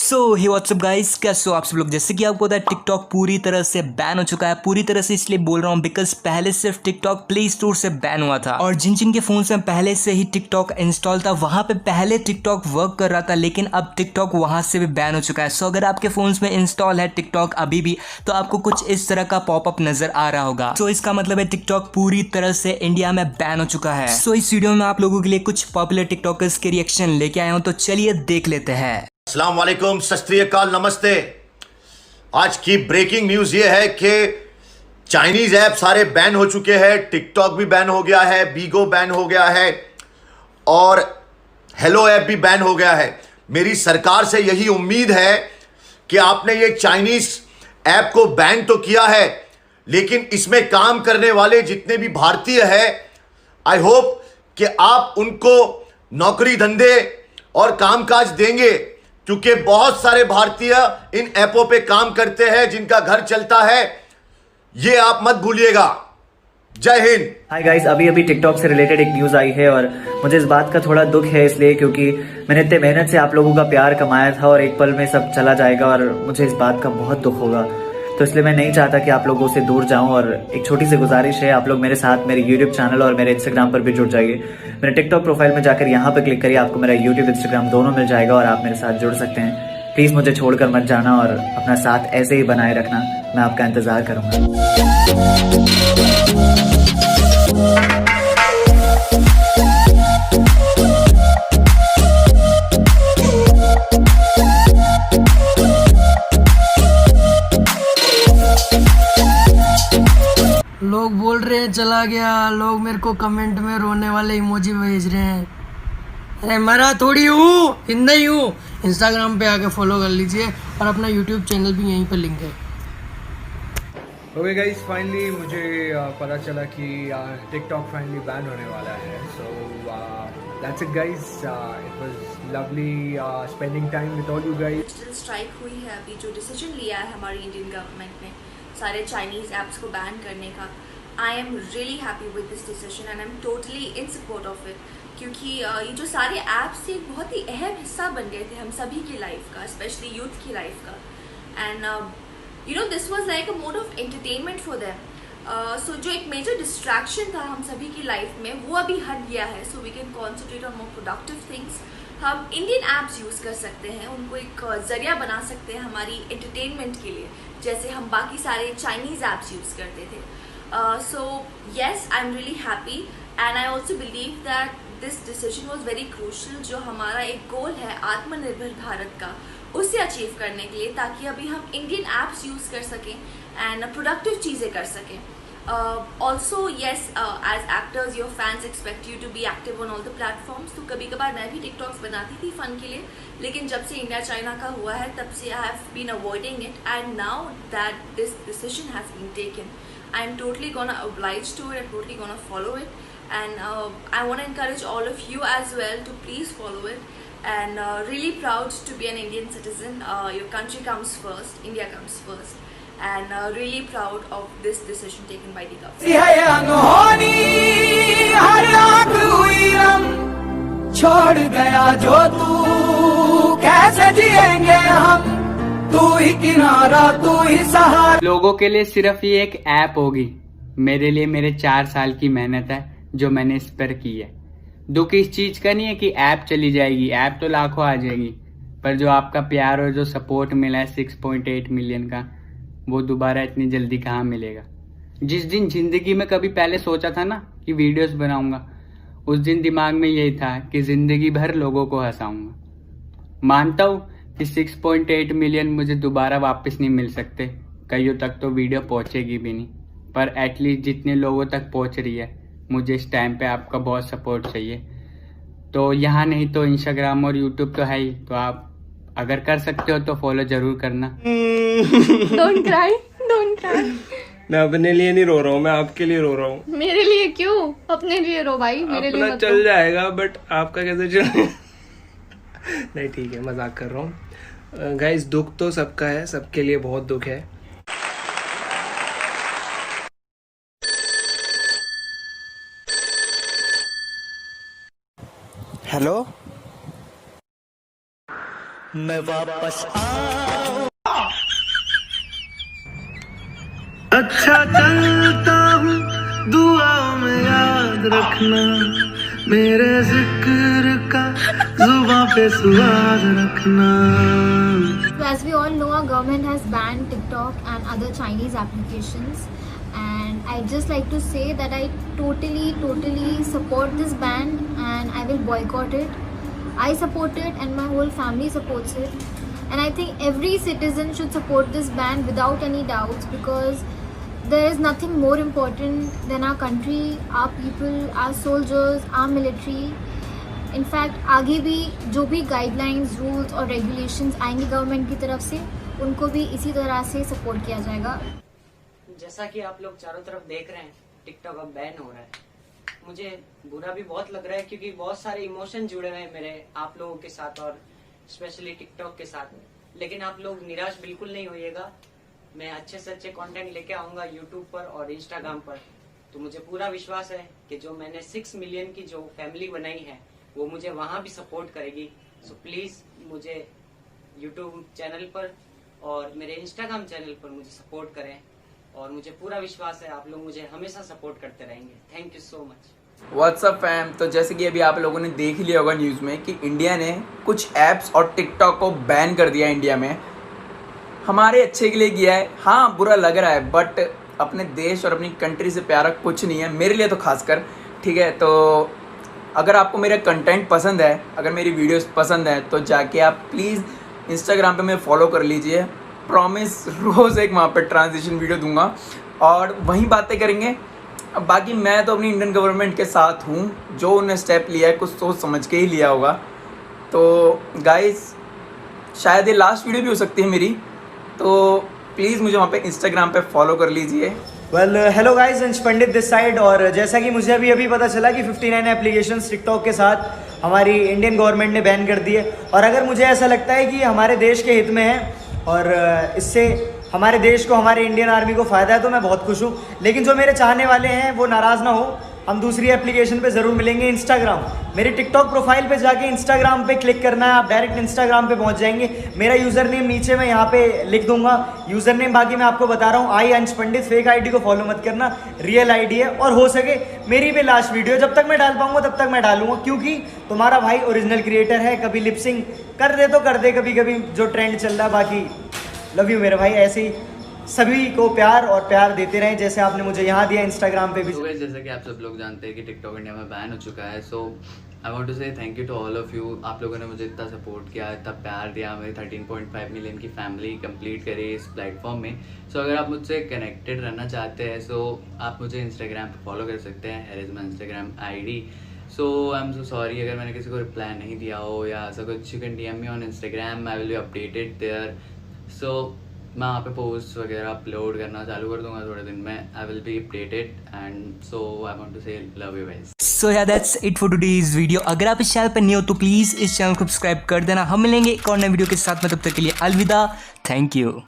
हे WhatsApp guys, कैसे हो आप सब लोग। जैसे कि आपको पता है टिकटॉक पूरी तरह से बैन हो चुका है। पूरी तरह से इसलिए बोल रहा हूँ बिकॉज पहले सिर्फ टिकटॉक प्ले स्टोर से बैन हुआ था और जिन जिन के फोन में पहले से ही टिकटॉक इंस्टॉल था वहां पे पहले टिकटॉक वर्क कर रहा था, लेकिन अब टिकटॉक वहां से भी बैन हो चुका है। सो अगर आपके फोन में इंस्टॉल है टिकटॉक अभी भी, तो आपको कुछ इस तरह का पॉपअप नजर आ रहा होगा। सो इसका मतलब है टिकटॉक पूरी तरह से इंडिया में बैन हो चुका है। सो इस वीडियो में आप लोगों के लिए कुछ पॉपुलर टिकटॉकर्स के रिएक्शन लेके आया हूँ, तो चलिए देख लेते हैं। अस्सलाम वालेकुम, सत श्री अकाल, नमस्ते। आज की ब्रेकिंग न्यूज ये है कि चाइनीज ऐप सारे बैन हो चुके हैं। टिकटॉक भी बैन हो गया है, बीगो बैन हो गया है और हेलो ऐप भी बैन हो गया है। मेरी सरकार से यही उम्मीद है कि आपने ये चाइनीज ऐप को बैन तो किया है, लेकिन इसमें काम करने वाले जितने भी भारतीय हैं, आई होप कि आप उनको नौकरी धंधे और कामकाज देंगे, क्योंकि बहुत सारे भारतीय इन ऐपों पे काम करते हैं जिनका घर चलता है। ये आप मत भूलिएगा। जय हिंद। हाय गाइस, अभी टिकटॉक से रिलेटेड एक न्यूज़ आई है और मुझे इस बात का थोड़ा दुख है, इसलिए क्योंकि मैंने इतने मेहनत से आप लोगों का प्यार कमाया था और एक पल में सब चला जाएगा और मुझे इस बात का बहुत दुख होगा। तो इसलिए मैं नहीं चाहता कि आप लोगों से दूर जाऊं और एक छोटी सी गुजारिश है, आप लोग मेरे साथ मेरे यूट्यूब चैनल और मेरे इंस्टाग्राम पर भी जुड़ जाइए। मेरे टिकटॉक प्रोफाइल में जाकर यहाँ पर क्लिक करिए, आपको मेरा यूट्यूब इंस्टाग्राम दोनों मिल जाएगा और आप मेरे साथ जुड़ सकते हैं। प्लीज़ मुझे छोड़कर मत जाना और अपना साथ ऐसे ही बनाए रखना, मैं आपका इंतज़ार करूँगा। लोग बोल रहे हैं चला गया, लोग मेरे को कमेंट में रोने वाले इमोजी भेज रहे हैं। अरे मरा थोड़ी हूँ, जिंदा ही हूँ। इंस्टाग्राम पे आके फॉलो कर लीजिए और अपना यूट्यूब चैनल भी यहीं पर लिंक है। ओके गाइस, फाइनली मुझे पता चला कि टिकटॉक फाइनली बैन होने वाला है। So that's it guys, it was lovely spending time with all you guys. Digital strike हुई है अभी, जो डिसीजन लिया है हमारी इंडियन गवर्नमेंट ने सारे चाइनीज़ ऐप्स को बैन करने का। I am really happy with this decision and I am totally in support of it, क्योंकि ये जो सारे ऐप्स एक बहुत ही अहम हिस्सा बन गए थे हम सभी की लाइफ का, स्पेशली यूथ की लाइफ का। And you know this was like a mode of entertainment for them. So जो एक मेजर डिस्ट्रैक्शन था हम सभी की लाइफ में, वो अभी हट गया है। So we can concentrate on more productive things. हम इंडियन ऐप्स यूज़ कर सकते हैं, उनको एक जरिया बना सकते हैं हमारी एंटरटेनमेंट के लिए, जैसे हम बाकी सारे चाइनीज़ ऐप्स यूज़ करते थे। So yes, I am really happy and I also believe that this decision was very crucial. जो हमारा एक गोल है आत्मनिर्भर भारत का, उसे अचीव करने के लिए, ताकि अभी हम इंडियन ऐप्स यूज़ कर सकें एंड प्रोडक्टिव चीज़ें कर सकें। Also yes, as actors your fans expect you to be active on all the platforms। तो कभी कभार मैं भी टिकटॉक्स बनाती थी फन के लिए, लेकिन जब से इंडिया चाइना का हुआ है तब से I have been avoiding it and now that this decision has been taken, I am totally gonna oblige to it and totally gonna follow it and I want to encourage all of you as well to please follow it and really proud to be an Indian citizen। Your country comes first, India comes first and really proud of this decision taken by the government। छोड़ गया जो तू, कैसे जिएंगे हम, तू ही किनारा तू ही सहारा। लोगों के लिए सिर्फ ये एक ऐप होगी, मेरे लिए मेरे 4 साल की मेहनत है जो मैंने इस पर की है। दुख इस चीज का नहीं है कि ऐप चली जाएगी, ऐप तो लाखों आ जाएगी, पर जो आपका प्यार और जो सपोर्ट मिला है 6.8 मिलियन का, वो दोबारा इतनी जल्दी कहाँ मिलेगा। जिस दिन जिंदगी में कभी पहले सोचा था ना कि वीडियोस बनाऊंगा, उस दिन दिमाग में यही था कि जिंदगी भर लोगों को हंसाऊंगा। मानता हूँ कि 6.8 मिलियन मुझे दोबारा वापस नहीं मिल सकते, कईयों तक तो वीडियो पहुंचेगी भी नहीं, पर एटलीस्ट जितने लोगों तक पहुंच रही है, मुझे इस टाइम पे आपका बहुत सपोर्ट चाहिए। तो यहाँ नहीं तो इंस्टाग्राम और यूट्यूब तो है ही, तो आप अगर कर सकते हो तो फॉलो जरूर करना। Don't cry, don't cry। मैं अपने लिए नहीं रो रहा हूँ, मैं आपके लिए रो रहा हूँ। मेरे लिए क्यों? अपने लिए रो भाई, मेरे लिए अपना मत चल रो। जाएगा, बट आपका कैसे चल नहीं, ठीक है, मजाक कर रहा हूँ। गाइस, दुख तो सबका है, सबके लिए बहुत दुख है। हेलो मैं वापस आऊं। अच्छा चलता हूँ, दुआओं में याद रखना, मेरे जिक्र का जुबां पे स्वाद रखना। So as we all know, our government has banned TikTok and other Chinese applications, and I just like to say that I totally support this ban and I will boycott it. I support it and my whole family supports it, and I think every citizen should support this ban without any doubts, because there is nothing more important than our country, our people, our soldiers, our military. In fact, आगे भी जो भी guidelines, rules और regulations आएंगे government की तरफ से, उनको भी इसी तरह से सपोर्ट किया जाएगा। जैसा कि आप लोग चारों तरफ देख रहे हैं, टिकटॉक अब बैन हो रहा है। मुझे बुरा भी बहुत लग रहा है, क्योंकि बहुत सारे इमोशन जुड़े हुए हैं मेरे आप लोगों के साथ और स्पेशली टिकटॉक के साथ। लेकिन आप लोग निराश बिल्कुल नहीं होइएगा, मैं अच्छे से अच्छे कंटेंट लेके आऊंगा यूट्यूब पर और इंस्टाग्राम पर। तो मुझे पूरा विश्वास है कि जो मैंने 6 मिलियन की जो फैमिली बनाई है वो मुझे वहां भी सपोर्ट करेगी। सो प्लीज मुझे यूट्यूब चैनल पर और मेरे इंस्टाग्राम चैनल पर मुझे सपोर्ट करें, और मुझे पूरा विश्वास है आप लोग मुझे हमेशा सपोर्ट करते रहेंगे। Thank you so much. WhatsApp fam, तो जैसे कि अभी आप लोगों ने देख लिया होगा न्यूज़ में कि इंडिया ने कुछ ऐप्स और टिकटॉक को बैन कर दिया इंडिया में। हमारे अच्छे के लिए किया है, हाँ बुरा लग रहा है, बट अपने देश और अपनी कंट्री से प्यारा कुछ नहीं है, मेरे लिए तो खासकर। ठीक है, तो अगर आपको मेरा कंटेंट पसंद है, अगर मेरी वीडियोस पसंद है, तो जाके आप प्लीज़ इंस्टाग्राम पे मैं फॉलो कर लीजिए। प्रॉमिस रोज़ एक वहाँ पे ट्रांजिशन वीडियो दूंगा और वहीं बातें करेंगे। अब बाकी मैं तो अपनी इंडियन गवर्नमेंट के साथ हूँ, जो उन्हें स्टेप लिया है कुछ सोच समझ के ही लिया होगा। तो गाइस, शायद ये लास्ट वीडियो भी हो सकती है मेरी, तो प्लीज़ मुझे वहाँ पे इंस्टाग्राम पे फॉलो कर लीजिए। वेल हेलो गाइस, अंश पंडित दिस साइड। और जैसा कि मुझे अभी पता चला कि 59 एप्लीकेशंस टिकटॉक के साथ हमारी इंडियन गवर्नमेंट ने बैन कर दिए, और अगर मुझे ऐसा लगता है कि हमारे देश के हित में है और इससे हमारे देश को, हमारे इंडियन आर्मी को फ़ायदा है, तो मैं बहुत खुश हूँ। लेकिन जो मेरे चाहने वाले हैं वो नाराज़ ना हो, हम दूसरी एप्लीकेशन पे ज़रूर मिलेंगे। इंस्टाग्राम, मेरी टिकटॉक प्रोफाइल पे जाके इंस्टाग्राम पे क्लिक करना है, आप डायरेक्ट इंस्टाग्राम पे पहुंच जाएंगे। मेरा यूज़र नेम नीचे मैं यहाँ पे लिख दूंगा, यूज़र नेम। बाकी मैं आपको बता रहा हूँ, आई अंश पंडित, फेक आईडी को फॉलो मत करना, रियल आईडी है। और हो सके मेरी भी लास्ट वीडियो जब तक मैं डाल पाऊंगा तब तक मैं डालूंगा, क्योंकि तुम्हारा भाई ओरिजिनल क्रिएटर है। कभी लिपसिंग कर दे तो कर दे, कभी कभी जो ट्रेंड चल रहा है। बाकी लव यू मेरे भाई, ऐसे ही सभी को प्यार और प्यार देते रहें जैसे आपने मुझे यहाँ दिया इंस्टाग्राम पे भी। तो जैसा कि आप सब लोग जानते हैं कि टिकटॉक इंडिया में बैन हो चुका है, so I want to say thank you to all of you. आप लोगों ने मुझे इतना सपोर्ट किया, इतना प्यार दिया, मेरी 13.5 मिलियन की फैमिली कंप्लीट करी इस प्लेटफॉर्म में। सो अगर आप मुझसे कनेक्टेड रहना चाहते हैं, सो आप मुझे इंस्टाग्राम पे फॉलो कर सकते हैं, here is my Instagram ID। So I am so sorry अगर मैंने किसी को रिप्लाई नहीं दिया हो या ऐसा कुछ। You can DM me on Instagram, I will be updated there. So मैं वहाँ पे पोस्ट वगैरह अपलोड करना चालू कर दूंगा थोड़े दिन में। I will be updated and so I want to say love you guys. So yeah that's it for today's video. अगर आप इस चैनल पर नए हो तो प्लीज़ इस चैनल को सब्सक्राइब कर देना। हम मिलेंगे एक और नए वीडियो के साथ में, तब तक के लिए अलविदा, थैंक यू।